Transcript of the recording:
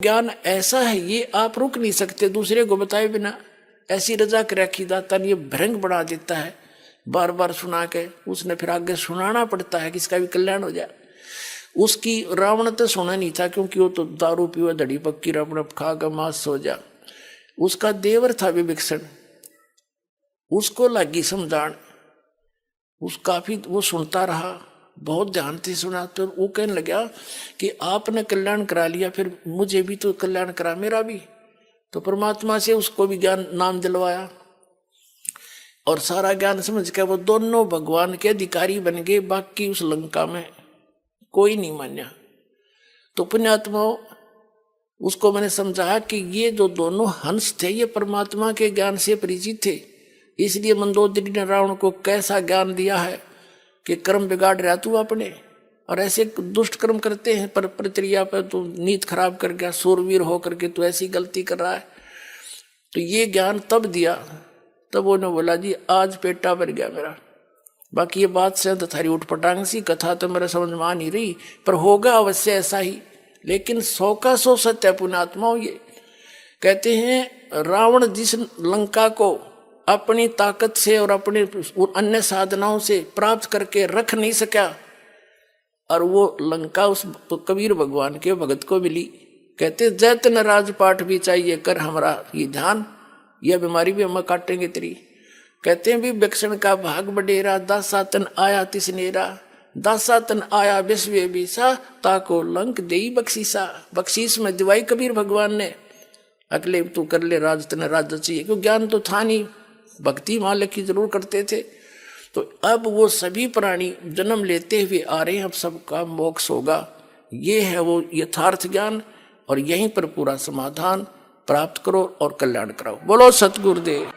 ज्ञान ऐसा है ये आप रुक नहीं सकते दूसरे को बताए बिना। ऐसी रजा कर रखी दाता ने, ये भ्रंग बढ़ा देता है बार बार सुना के, उसने फिर आगे सुनाना पड़ता है कि इसका भी कल्याण हो जाए। उसकी रावण तो सुना नहीं था क्योंकि वो तो दारू पीवा धड़ी पक्की रावण खा कर मांस सो जा। उसका देवर था विभीषण, उसको लगी समझान, उस काफी वो सुनता रहा, बहुत ध्यान से सुना। तो वो कहने लगा कि आपने कल्याण करा लिया, फिर मुझे भी तो कल्याण करा मेरा भी। तो परमात्मा से उसको भी ज्ञान नाम दिलवाया और सारा ज्ञान समझ के वो दोनों भगवान के अधिकारी बन गए। बाकी उस लंका में कोई नहीं मान्या। तो पुण्यात्मा उसको मैंने समझाया कि ये जो दोनों हंस थे ये परमात्मा के ज्ञान से परिचित थे, इसलिए मंदोदरी ने रावण को कैसा ज्ञान दिया है कि कर्म बिगाड़ रहा तू अपने, और ऐसे दुष्ट कर्म करते हैं पर प्रक्रिया पर तू नीत खराब कर गया, सूरवीर होकर के तू ऐसी गलती कर रहा है। तो ये ज्ञान तब दिया, तब उन्होंने बोला जी आज पेटा भर गया मेरा। बाकी ये बात से थारी उठपटांग सी कथा तो मेरे समझ में आ नहीं रही, पर होगा अवश्य ऐसा ही। लेकिन 100 का 100 सत्य पुण्यात्माओं। ये कहते हैं रावण जिस लंका को अपनी ताकत से और अपने अन्य साधनाओं से प्राप्त करके रख नहीं सका, और वो लंका उस कबीर भगवान के भगत को मिली। कहते जैतन राजपाट भी चाहिए कर हमारा ये ध्यान, यह बीमारी भी हम काटेंगे तेरी। कहते हैं भी विभीषण का भाग बडेरा, दासा तन आया तिसनेरा, दासा तन आया विश्व बीसा, ताको लंक देई बख्शीसा। बख्शीश में दिवाई कबीर भगवान ने, अगले तू कर ले राज, तने राज चाहिए, क्यों ज्ञान तो था नहीं, भक्ति मालिक की जरूर करते थे। तो अब वो सभी प्राणी जन्म लेते हुए आ रहे हैं, अब सबका मोक्ष होगा। ये है वो यथार्थ ज्ञान, और यहीं पर पूरा समाधान प्राप्त करो और कल्याण कराओ। बोलो सतगुरुदेव।